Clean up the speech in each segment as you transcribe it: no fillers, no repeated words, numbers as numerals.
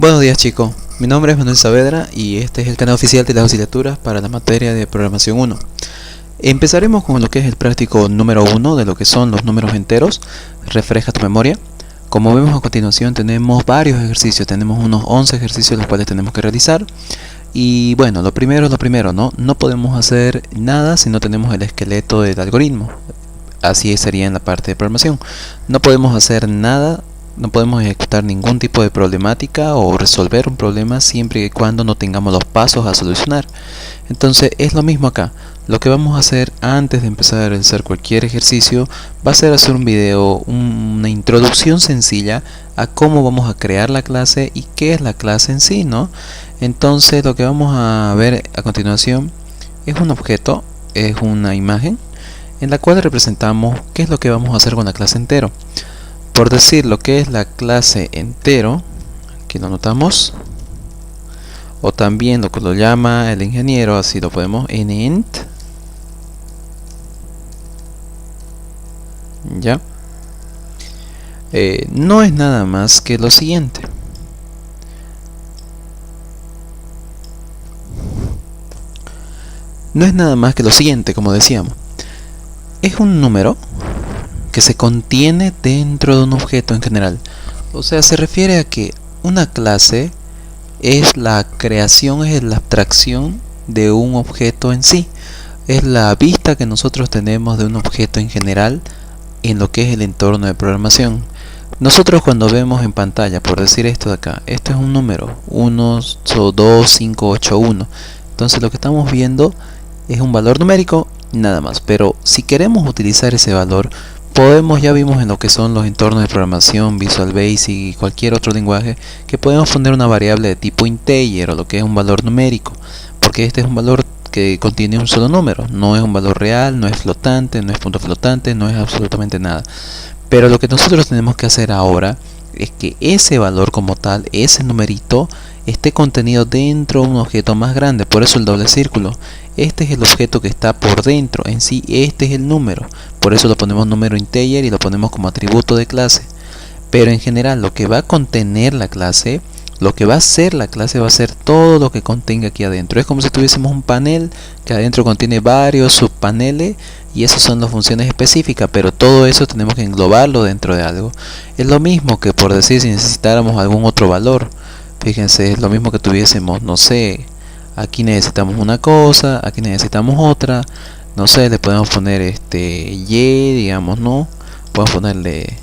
Buenos días chicos, mi nombre es Manuel Saavedra y este es el canal oficial de las asignaturas para la materia de programación 1. Empezaremos con lo que es el práctico número 1 de lo que son los números enteros. Refresca tu memoria. Como vemos a continuación tenemos varios ejercicios, tenemos unos 11 ejercicios los cuales tenemos que realizar. Y bueno, lo primero es lo primero, no podemos hacer nada si no tenemos el esqueleto del algoritmo. Así sería en la parte de programación. No podemos hacer nada. No podemos ejecutar ningún tipo de problemática o resolver un problema siempre y cuando no tengamos los pasos a solucionar. Entonces es lo mismo acá. Lo que vamos a hacer antes de empezar a realizar cualquier ejercicio va a ser hacer un video, una introducción sencilla a cómo vamos a crear la clase y qué es la clase en sí, ¿no? Entonces lo que vamos a ver a continuación es un objeto, es una imagen en la cual representamos qué es lo que vamos a hacer con la clase entero. Por decir lo que es la clase entero, aquí lo anotamos, o también lo que lo llama el ingeniero, así lo podemos en int, ya, no es nada más que lo siguiente. No es nada más que lo siguiente, como decíamos, es un número que se contiene dentro de un objeto en general. O sea, se refiere a que una clase es la creación, es la abstracción de un objeto en sí. Es la vista que nosotros tenemos de un objeto en general en lo que es el entorno de programación. Nosotros cuando vemos en pantalla, por decir esto de acá, esto es un número, 1, 2, 5, 8, 1. Entonces lo que estamos viendo es un valor numérico, nada más. Pero si queremos utilizar ese valor, ya vimos en lo que son los entornos de programación, Visual Basic y cualquier otro lenguaje, que podemos poner una variable de tipo integer o lo que es un valor numérico, porque este es un valor que contiene un solo número, no es un valor real, no es flotante, no es punto flotante, no es absolutamente nada. Pero lo que nosotros tenemos que hacer ahora es que ese valor como tal, ese numerito, esté contenido dentro de un objeto más grande. Por eso el doble círculo. Este es el objeto que está por dentro en sí, este es el número. Por eso lo ponemos número integer y lo ponemos como atributo de clase. Pero en general lo que va a contener la clase, lo que va a hacer la clase va a ser todo lo que contenga aquí adentro. Es como si tuviésemos un panel que adentro contiene varios subpaneles y esas son las funciones específicas, pero todo eso tenemos que englobarlo dentro de algo. Es lo mismo que por decir si necesitáramos algún otro valor. Fíjense, es lo mismo que tuviésemos, no sé, aquí necesitamos una cosa, aquí necesitamos otra, no sé, le podemos poner y, digamos, ¿no? Podemos ponerle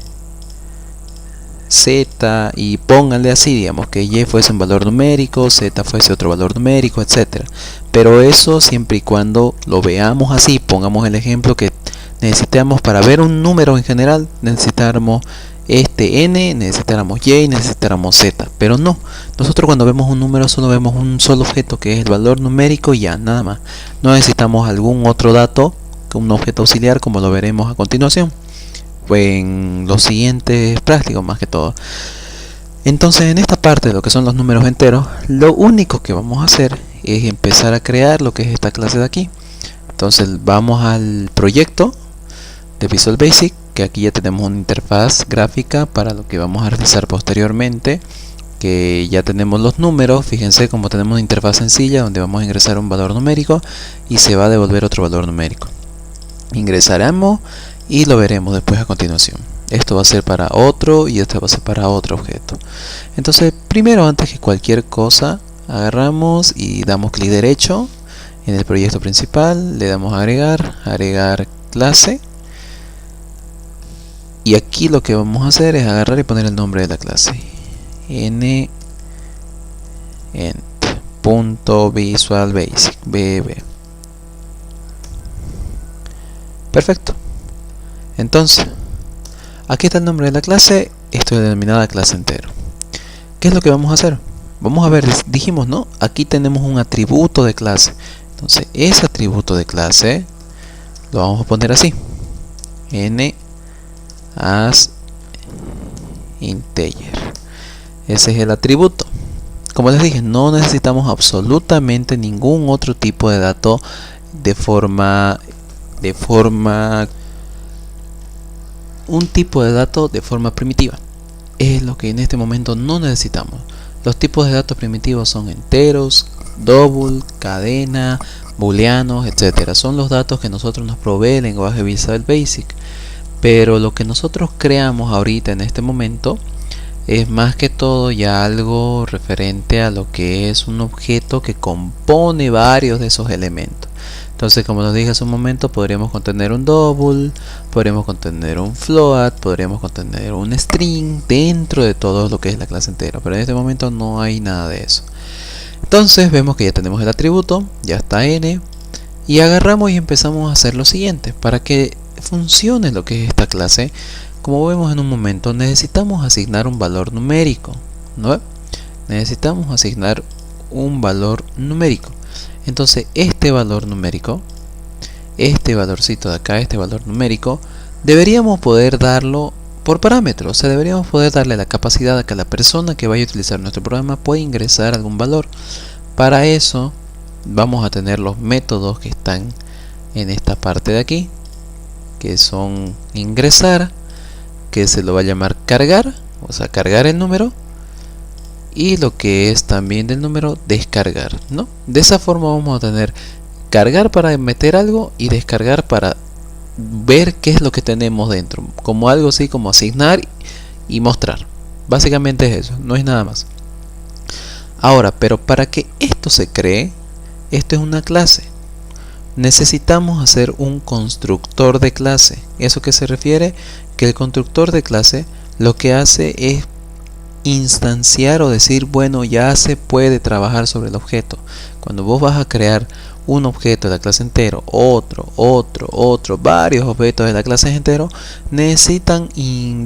z y pónganle así, digamos, que y fuese un valor numérico, z fuese otro valor numérico, etcétera. Pero eso siempre y cuando lo veamos así, pongamos el ejemplo que necesitamos para ver un número en general, necesitamos n, necesitáramos y, necesitáramos z, pero no, nosotros cuando vemos un número solo vemos un solo objeto que es el valor numérico y ya, nada más. No necesitamos algún otro dato, un objeto auxiliar, como lo veremos a continuación en los siguientes prácticos más que todo. Entonces en esta parte de lo que son los números enteros, lo único que vamos a hacer es empezar a crear lo que es esta clase de aquí. Entonces vamos al proyecto de Visual Basic, que aquí ya tenemos una interfaz gráfica para lo que vamos a realizar posteriormente, que ya tenemos los números. Fíjense como tenemos una interfaz sencilla donde vamos a ingresar un valor numérico y se va a devolver otro valor numérico. Ingresaremos y lo veremos después a continuación. Esto va a ser para otro y esto va a ser para otro objeto. Entonces primero, antes que cualquier cosa, agarramos y damos clic derecho en el proyecto principal, le damos a agregar clase. Y aquí lo que vamos a hacer es agarrar y poner el nombre de la clase. Ent.VisualBasic bb. Perfecto. Entonces, aquí está el nombre de la clase. Esto es denominada clase entero. ¿Qué es lo que vamos a hacer? Vamos a ver, dijimos, ¿no? Aquí tenemos un atributo de clase. Entonces, ese atributo de clase lo vamos a poner así. As integer. Ese es el atributo. Como les dije, no necesitamos absolutamente ningún otro tipo de dato un tipo de dato de forma primitiva. Es lo que en este momento no necesitamos. Los tipos de datos primitivos son enteros, double, cadena, booleanos, etcétera. Son los datos que nosotros nos provee el lenguaje Visual Basic. Pero lo que nosotros creamos ahorita en este momento es más que todo ya algo referente a lo que es un objeto que compone varios de esos elementos. Entonces, como les dije hace un momento, podríamos contener un double, podríamos contener un float, podríamos contener un string dentro de todo lo que es la clase entera, pero en este momento no hay nada de eso. Entonces vemos que ya tenemos el atributo, ya está n, y agarramos y empezamos a hacer lo siguiente. Para que funcione lo que es esta clase, como vemos en un momento, necesitamos asignar un valor numérico, ¿no? Necesitamos asignar un valor numérico. Entonces este valor numérico, este valorcito de acá, este valor numérico, deberíamos poder darlo por parámetro. O sea, deberíamos poder darle la capacidad a que la persona que vaya a utilizar nuestro programa pueda ingresar algún valor. Para eso vamos a tener los métodos que están en esta parte de aquí, que son ingresar, que se lo va a llamar cargar, o sea, cargar el número, y lo que es también del número, descargar, ¿no? De esa forma vamos a tener cargar para meter algo y descargar para ver qué es lo que tenemos dentro, como algo así como asignar y mostrar. Básicamente es eso, no es nada más. Ahora, pero para que esto se cree, esto es una clase. Necesitamos hacer un constructor de clase. ¿Eso qué se refiere? Que el constructor de clase lo que hace es instanciar o decir, bueno, ya se puede trabajar sobre el objeto. Cuando vos vas a crear un objeto de la clase entero, otro, varios objetos de la clase entero, necesitan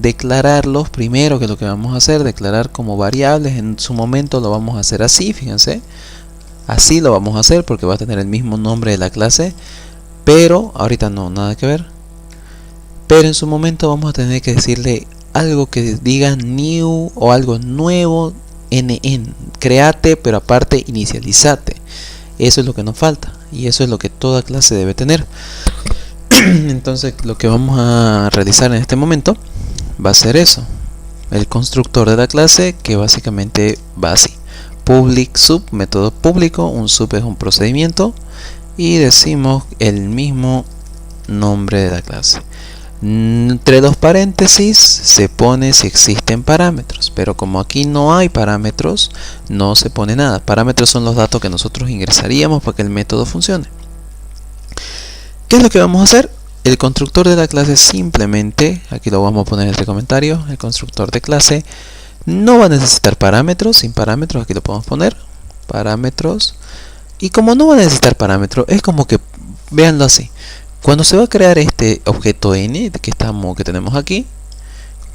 declararlos primero, que es lo que vamos a hacer, declarar como variables. En su momento lo vamos a hacer así, fíjense. Así lo vamos a hacer porque va a tener el mismo nombre de la clase, pero ahorita no, nada que ver. Pero en su momento vamos a tener que decirle algo que diga new o algo nuevo, nn, create, pero aparte inicializate. Eso es lo que nos falta y eso es lo que toda clase debe tener. Entonces lo que vamos a realizar en este momento va a ser eso, el constructor de la clase, que básicamente va así: public sub, método público, un sub es un procedimiento, y decimos el mismo nombre de la clase. Entre los paréntesis se pone si existen parámetros, pero como aquí no hay parámetros, no se pone nada. Parámetros son los datos que nosotros ingresaríamos para que el método funcione. ¿Qué es lo que vamos a hacer? El constructor de la clase simplemente, aquí lo vamos a poner entre comentarios, el constructor de clase no va a necesitar parámetros. Sin parámetros, aquí lo podemos poner, parámetros. Y como no va a necesitar parámetros, es como que, véanlo así. Cuando se va a crear este objeto n que tenemos aquí,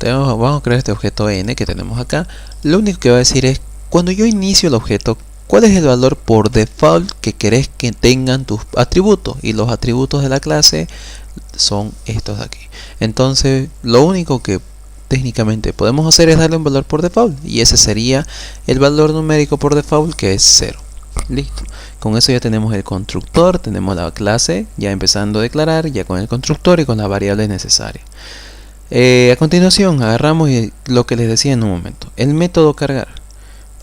vamos a crear este objeto n que tenemos acá, lo único que va a decir es, cuando yo inicio el objeto, ¿cuál es el valor por default que querés que tengan tus atributos? Y los atributos de la clase son estos de aquí. Entonces, lo único que técnicamente podemos hacer es darle un valor por default, y ese sería el valor numérico por default, que es 0. Listo. Con eso ya tenemos el constructor, tenemos la clase ya empezando a declarar, ya con el constructor y con las variables necesarias. A continuación agarramos lo que les decía en un momento, el método cargar,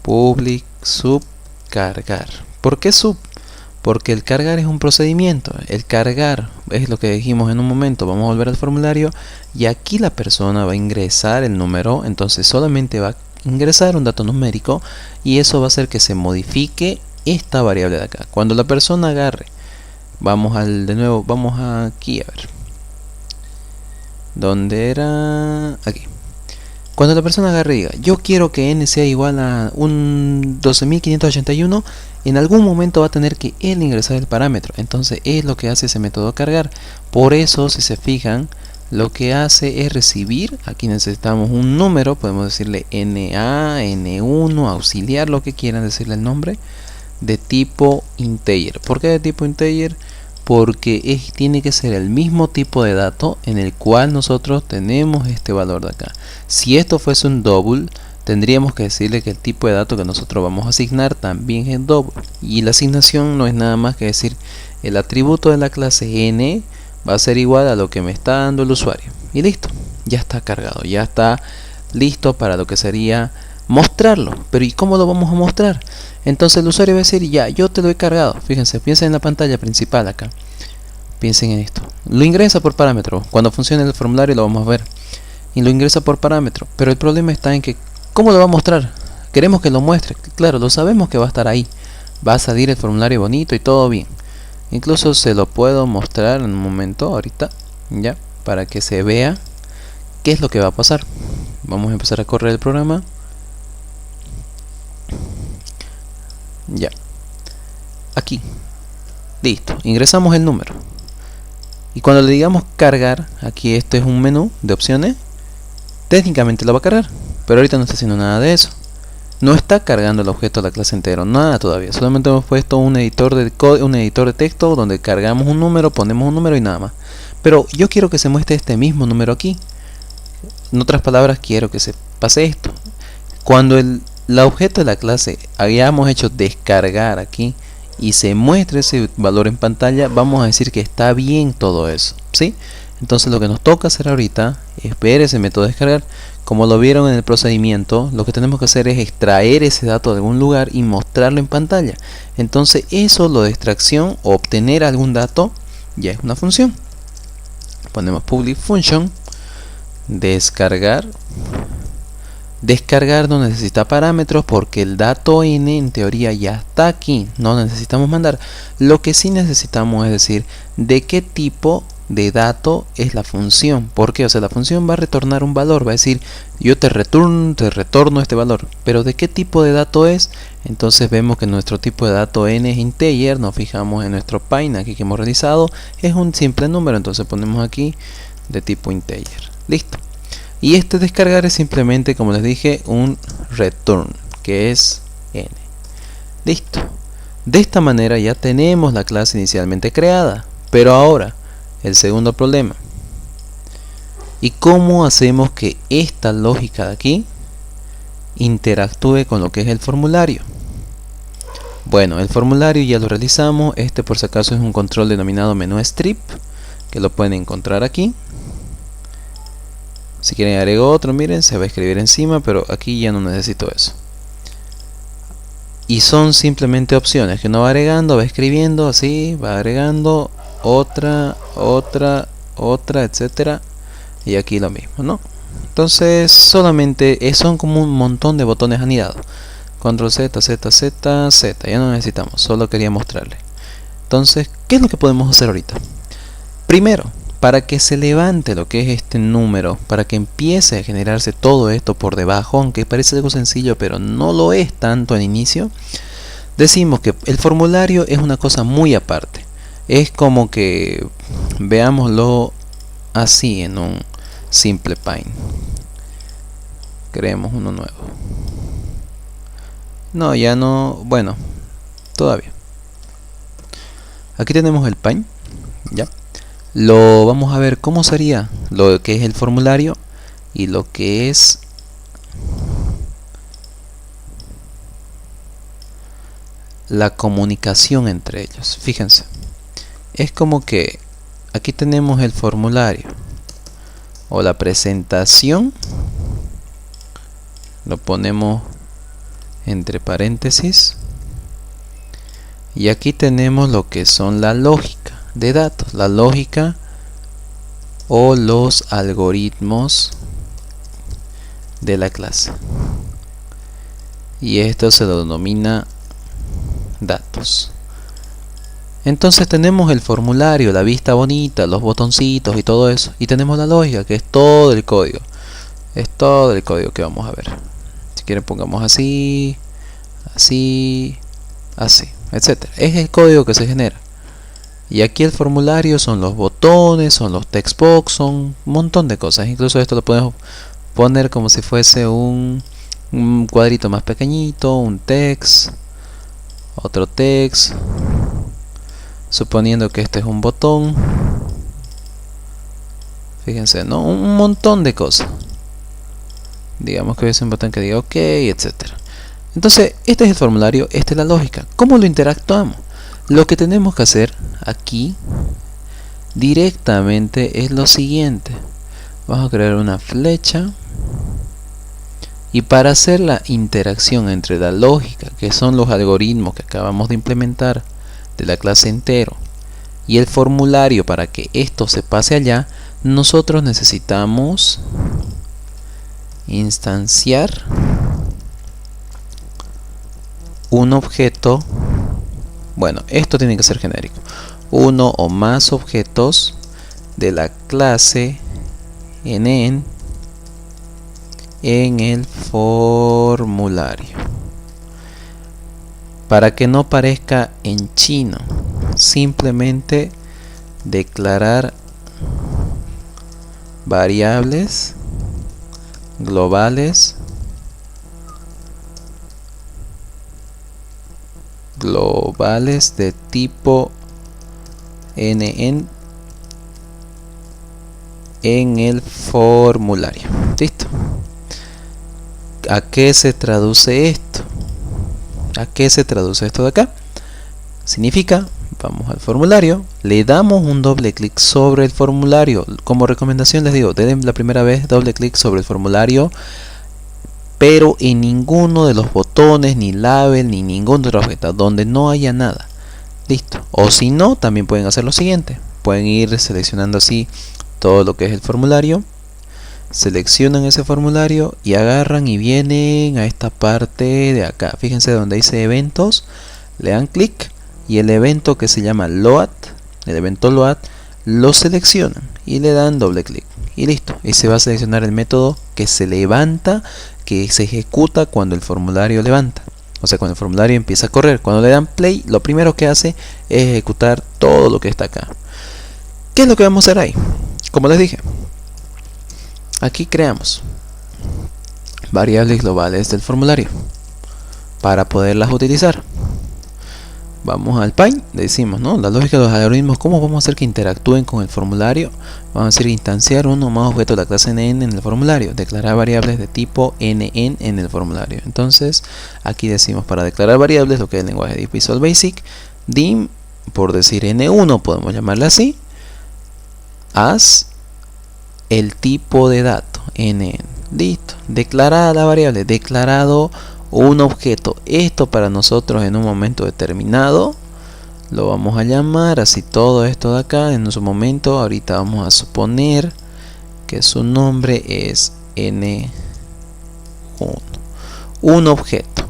public sub cargar. ¿Por qué sub? Porque el cargar es un procedimiento. El cargar es lo que dijimos en un momento. Vamos a volver al formulario y aquí la persona va a ingresar el número, entonces solamente va a ingresar un dato numérico y eso va a hacer que se modifique esta variable de acá. Cuando la persona agarre, vamos aquí a ver, ¿dónde era? Aquí. Cuando la persona agarre y diga, yo quiero que n sea igual a un 12.581, en algún momento va a tener que él ingresar el parámetro. Entonces es lo que hace ese método cargar. Por eso, si se fijan, lo que hace es recibir, aquí necesitamos un número, podemos decirle NA, N1, auxiliar, lo que quieran decirle el nombre, de tipo integer. ¿Por qué de tipo integer? Porque tiene que ser el mismo tipo de dato en el cual nosotros tenemos este valor de acá. Si esto fuese un double, tendríamos que decirle que el tipo de dato que nosotros vamos a asignar también es double. Y la asignación no es nada más que decir el atributo de la clase n va a ser igual a lo que me está dando el usuario. Y listo, ya está cargado, ya está listo para lo que sería mostrarlo. Pero ¿y cómo lo vamos a mostrar? Entonces el usuario va a decir, ya, yo te lo he cargado. Fíjense, piensen en la pantalla principal acá. Piensen en esto. Lo ingresa por parámetro. Cuando funcione el formulario lo vamos a ver. Y lo ingresa por parámetro. Pero el problema está en que, ¿cómo lo va a mostrar? Queremos que lo muestre. Claro, lo sabemos que va a estar ahí. Va a salir el formulario bonito y todo bien. Incluso se lo puedo mostrar en un momento, ahorita, ya, para que se vea qué es lo que va a pasar. Vamos a empezar a correr el programa. Ya. Aquí. Listo. Ingresamos el número. Y cuando le digamos cargar, aquí este es un menú de opciones. Técnicamente lo va a cargar, pero ahorita no está haciendo nada de eso. No está cargando el objeto de la clase entero, nada todavía. Solamente hemos puesto un editor de texto donde cargamos un número, ponemos un número y nada más. Pero yo quiero que se muestre este mismo número aquí. En otras palabras, quiero que se pase esto. Cuando el objeto de la clase hayamos hecho descargar aquí y se muestre ese valor en pantalla, vamos a decir que está bien todo eso, ¿sí? Entonces lo que nos toca hacer ahorita es ver ese método de descargar. Como lo vieron en el procedimiento, lo que tenemos que hacer es extraer ese dato de algún lugar y mostrarlo en pantalla. Entonces eso, lo de extracción o obtener algún dato, ya es una función. Ponemos public function descargar. Descargar no necesita parámetros porque el dato n en teoría ya está aquí, no necesitamos mandar. Lo que sí necesitamos es decir de qué tipo de dato es la función. ¿Por qué? O sea, la función va a retornar un valor, va a decir yo te retorno este valor, pero ¿de qué tipo de dato es? Entonces vemos que nuestro tipo de dato n es integer, nos fijamos en nuestro Pine aquí que hemos realizado, es un simple número, entonces ponemos aquí de tipo integer. Listo. Y este descargar es simplemente, como les dije, un return, que es n. Listo. De esta manera ya tenemos la clase inicialmente creada. Pero ahora, el segundo problema. ¿Y cómo hacemos que esta lógica de aquí interactúe con lo que es el formulario? Bueno, el formulario ya lo realizamos. Este por si acaso es un control denominado menú strip, que lo pueden encontrar aquí. Si quieren agrego otro, miren, se va a escribir encima, pero aquí ya no necesito eso. Y son simplemente opciones que uno va agregando, va escribiendo, así, va agregando otra, etcétera. Y aquí lo mismo, ¿no? Entonces solamente son como un montón de botones anidados. Control Z, Z, Z, Z, ya no necesitamos, solo quería mostrarle. Entonces, ¿qué es lo que podemos hacer ahorita? Primero, para que se levante lo que es este número, para que empiece a generarse todo esto por debajo, aunque parece algo sencillo, pero no lo es tanto al inicio, decimos que el formulario es una cosa muy aparte. Es como que, veámoslo así en un simple Pine. Creemos uno nuevo. No, ya no, bueno, todavía. Aquí tenemos el Pine, ya. Lo vamos a ver cómo sería lo que es el formulario y lo que es la comunicación entre ellos. Fíjense, es como que aquí tenemos el formulario o la presentación, lo ponemos entre paréntesis, y aquí tenemos lo que son la lógica de datos, la lógica o los algoritmos de la clase, y esto se lo denomina datos. Entonces tenemos el formulario, la vista bonita, los botoncitos y todo eso, y tenemos la lógica, que es todo el código, que vamos a ver. Si quieren pongamos así, así, así, etcétera. Es el código que se genera. Y aquí el formulario son los botones, son los textbox, son un montón de cosas. Incluso esto lo podemos poner como si fuese un cuadrito más pequeñito, un text, otro text, suponiendo que este es un botón. Fíjense, ¿no? Un montón de cosas. Digamos que hubiese un botón que diga OK, etcétera. Entonces, este es el formulario, esta es la lógica. ¿Cómo lo interactuamos? Lo que tenemos que hacer aquí directamente es lo siguiente. Vamos a crear una flecha Y para hacer la interacción entre la lógica, que son los algoritmos que acabamos de implementar de la clase entero, y el formulario para que esto se pase allá, nosotros necesitamos instanciar un objeto. Bueno, esto tiene que ser genérico. Uno o más objetos de la clase NN en el formulario. Para que no parezca en chino, simplemente declarar variables globales de tipo NN en el formulario. ¿Listo? ¿A qué se traduce esto? ¿A qué se traduce esto de acá? Significa, vamos al formulario, le damos un doble clic sobre el formulario. Como recomendación les digo, den la primera vez doble clic sobre el formulario, pero en ninguno de los botones, ni label, ni ningún otro objeto, donde no haya nada. Listo. O si no, también pueden hacer lo siguiente. Pueden ir seleccionando así todo lo que es el formulario. Seleccionan ese formulario y agarran y vienen a esta parte de acá. Fíjense donde dice eventos. Le dan clic y el evento que se llama load, el evento load, lo seleccionan y le dan doble clic. Y listo. Y se va a seleccionar el método que se levanta, que se ejecuta cuando el formulario levanta. O sea, cuando el formulario empieza a correr. Cuando le dan play, lo primero que hace es ejecutar todo lo que está acá. ¿Qué es lo que vamos a hacer ahí? Como les dije, aquí creamos variables globales del formulario para poderlas utilizar. Vamos al Py, decimos, ¿no? La lógica de los algoritmos, ¿cómo vamos a hacer que interactúen con el formulario? Vamos a hacer instanciar uno o más objetos de la clase NN en el formulario, declarar variables de tipo NN en el formulario. Entonces, aquí decimos para declarar variables, lo que es el lenguaje de Visual Basic, dim, por decir N1, podemos llamarla así, as el tipo de dato, NN. Listo, declarada la variable, declarado un objeto. Esto para nosotros en un momento determinado lo vamos a llamar así, todo esto de acá en su momento. Ahorita vamos a suponer que su nombre es N1, un objeto.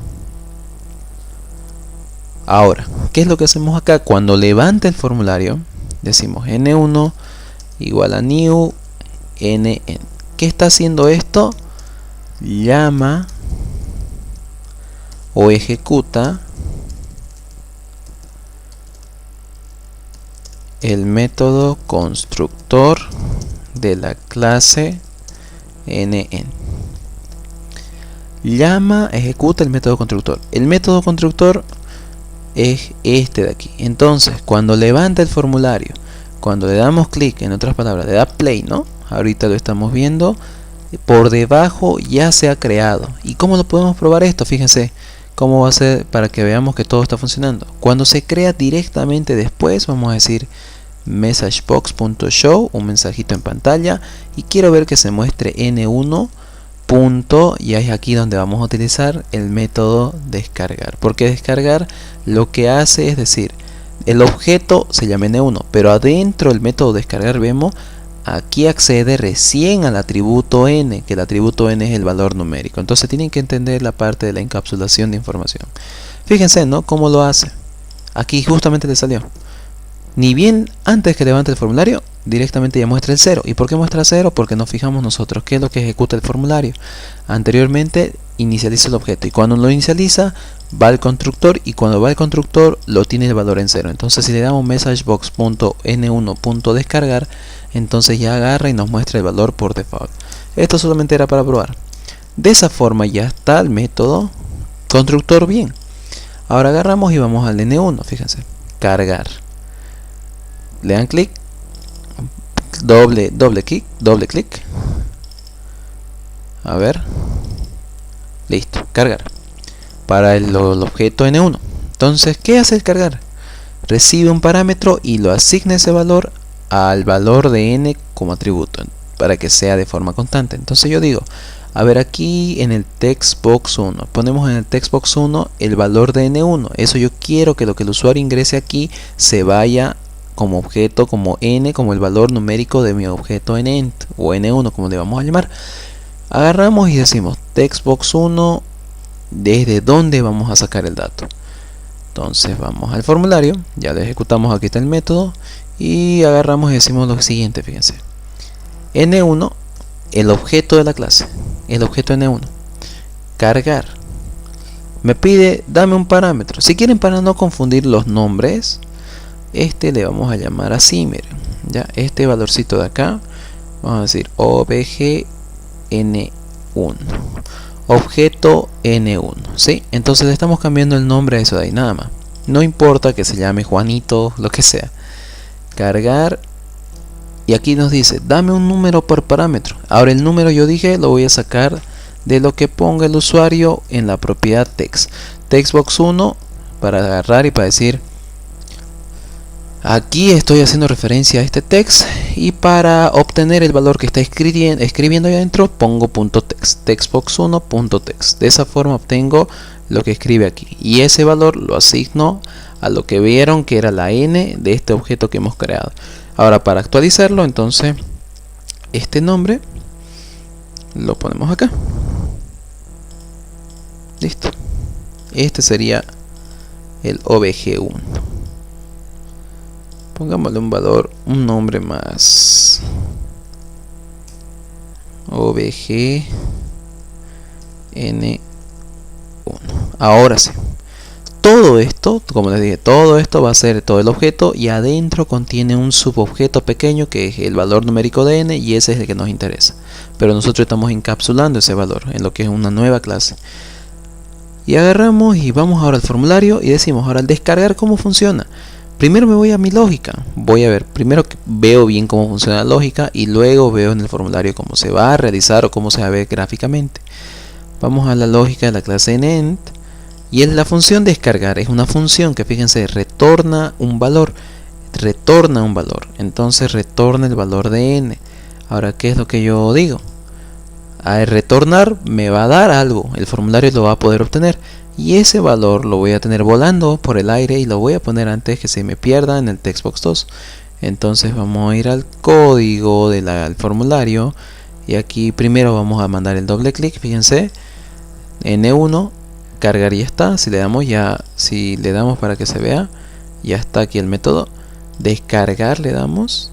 Ahora, ¿qué es lo que hacemos acá? Cuando levanta el formulario decimos N1 igual a new NN. ¿Qué está haciendo esto? Llama o ejecuta el método constructor de la clase NN. Llama, ejecuta el método constructor. El método constructor es este de aquí. Entonces, cuando levanta el formulario, cuando le damos clic, en otras palabras, le da play, ¿no? Ahorita lo estamos viendo. Por debajo ya se ha creado. ¿Y cómo lo podemos probar esto? Fíjense cómo va a ser para que veamos que todo está funcionando. Cuando se crea directamente después, vamos a decir messagebox.show, un mensajito en pantalla, y quiero ver que se muestre n1. Y es aquí donde vamos a utilizar el método descargar. Porque descargar lo que hace es decir, el objeto se llama n1, pero adentro del método descargar vemos aquí accede recién al atributo n, que el atributo n es el valor numérico. Entonces tienen que entender la parte de la encapsulación de información. Fíjense, ¿no? Cómo lo hace. Aquí justamente le salió. Ni bien antes que levante el formulario, directamente ya muestra el 0. ¿Y por qué muestra 0? Porque nos fijamos nosotros qué es lo que ejecuta el formulario. Anteriormente inicializa el objeto y cuando lo inicializa va al constructor y cuando va al constructor lo tiene el valor en 0. Entonces si le damos messagebox.n1.descargar, entonces ya agarra y nos muestra el valor por default. Esto solamente era para probar. De esa forma ya está el método constructor bien. Ahora agarramos y vamos al n1, fíjense, cargar. Le dan clic, doble clic. A ver, listo, cargar para el objeto n1. Entonces, ¿qué hace el cargar? Recibe un parámetro y lo asigna ese valor al valor de n como atributo para que sea de forma constante. Entonces yo digo, A ver, aquí en el textbox 1, ponemos en el textbox 1 el valor de n1. Eso yo quiero que lo que el usuario ingrese aquí se vaya como objeto, como n, como el valor numérico de mi objeto en ent, o n1 como le vamos a llamar. Agarramos y decimos textbox 1, desde dónde vamos a sacar el dato. Entonces vamos al formulario, ya lo ejecutamos, aquí está el método, y agarramos y decimos lo siguiente, fíjense. n1, el objeto de la clase, el objeto n1. Cargar. Me pide, dame un parámetro. Si quieren, para no confundir los nombres, le vamos a llamar así, miren. Ya, este valorcito de acá, vamos a decir obj n1. Objeto n1, ¿sí? Entonces le estamos cambiando el nombre a eso de ahí, nada más. No importa que se llame Juanito, lo que sea. Cargar. Y aquí nos dice, dame un número por parámetro. Ahora el número, yo dije, lo voy a sacar de lo que ponga el usuario en la propiedad text. Textbox 1, para agarrar y para decir, aquí estoy haciendo referencia a este text, y para obtener el valor que está escribiendo ahí adentro, pongo .text, textbox1.text. De esa forma obtengo lo que escribe aquí, y ese valor lo asigno a lo que vieron que era la n de este objeto que hemos creado. Ahora, para actualizarlo, entonces este nombre lo ponemos acá. Listo. Este sería el obj1. Pongámosle un valor, un nombre más. obj n1. Ahora sí. Todo esto, como les dije, todo esto va a ser todo el objeto, y adentro contiene un subobjeto pequeño que es el valor numérico de n, y ese es el que nos interesa. Pero nosotros estamos encapsulando ese valor en lo que es una nueva clase. Y agarramos y vamos ahora al formulario y decimos, ahora al descargar, ¿cómo funciona? Primero me voy a mi lógica, voy a ver, primero que veo bien cómo funciona la lógica, y luego veo en el formulario cómo se va a realizar o cómo se va a ver gráficamente. Vamos a la lógica de la clase ent, y es la función descargar, es una función que, fíjense, retorna un valor, entonces retorna el valor de n. Ahora, ¿qué es lo que yo digo? Al retornar me va a dar algo, el formulario lo va a poder obtener, y ese valor lo voy a tener volando por el aire y lo voy a poner antes que se me pierda en el textbox 2. Entonces vamos a ir al código del formulario, y aquí primero vamos a mandar el doble clic, fíjense, n1, cargar, ya está. Si le damos para que se vea, ya está aquí el método. Descargar le damos,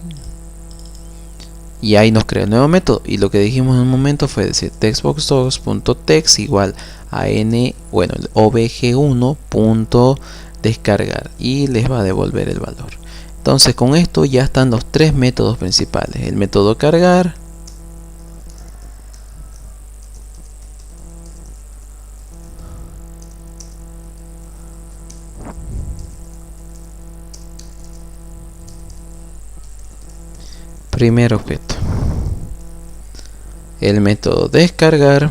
y ahí nos crea el nuevo método, y lo que dijimos en un momento fue decir textbox2.text igual a n, bueno, el obj1.descargar, y les va a devolver el valor. Entonces con esto ya están los tres métodos principales: el método cargar, primer objeto, el método descargar,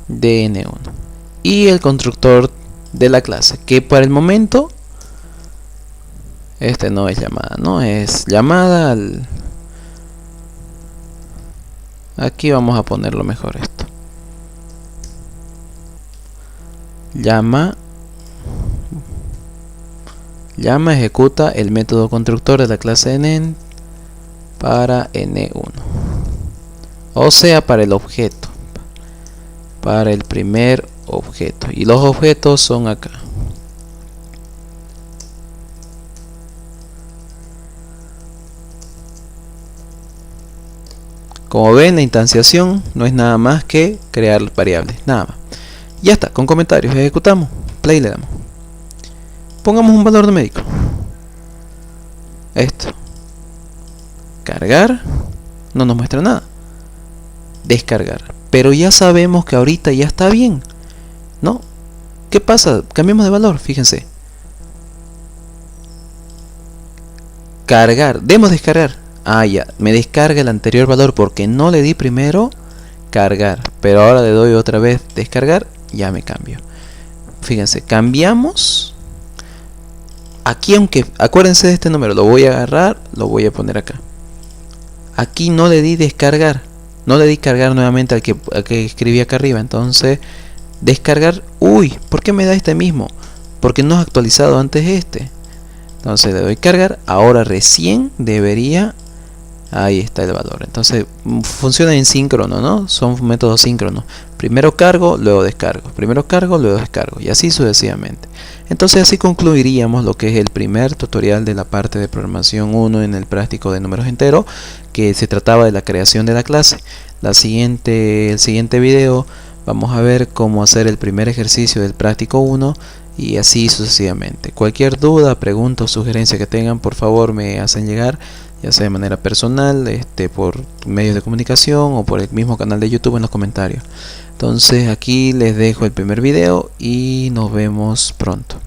de n1, y el constructor de la clase, que para el momento no es llamada, no es llamada aquí vamos a ponerlo mejor, esto llama ejecuta el método constructor de la clase ent para n1, o sea, para el objeto, para el primer objeto, y los objetos son acá. Como ven, la instanciación no es nada más que crear variables, nada más. Ya está, con comentarios, ejecutamos, play le damos. Pongamos un valor numérico. Esto. Cargar. No nos muestra nada. Descargar. Pero ya sabemos que ahorita ya está bien, ¿no? ¿Qué pasa? Cambiamos de valor, fíjense. Cargar. Demos descargar. Ah, ya. Me descarga el anterior valor porque no le di primero cargar. Pero ahora le doy otra vez descargar. Ya me cambio. Fíjense, cambiamos. Aquí, aunque acuérdense de este número, lo voy a agarrar, lo voy a poner acá. aquí no le di descargar, no le di cargar nuevamente al que escribí acá arriba. Entonces descargar, uy, ¿por qué me da este mismo? Porque no has actualizado antes este. Entonces le doy cargar, ahora recién debería, ahí está el valor. Entonces funciona en síncrono, ¿no? Son métodos síncronos. Primero cargo, luego descargo. Primero cargo, luego descargo. Y así sucesivamente. Entonces así concluiríamos lo que es el primer tutorial de la parte de programación 1 en el práctico de números enteros, que se trataba de la creación de la clase. El siguiente video vamos a ver cómo hacer el primer ejercicio del práctico 1 y así sucesivamente. Cualquier duda, pregunta o sugerencia que tengan, por favor me hacen llegar, ya sea de manera personal, por medios de comunicación o por el mismo canal de YouTube en los comentarios. Entonces aquí les dejo el primer video y nos vemos pronto.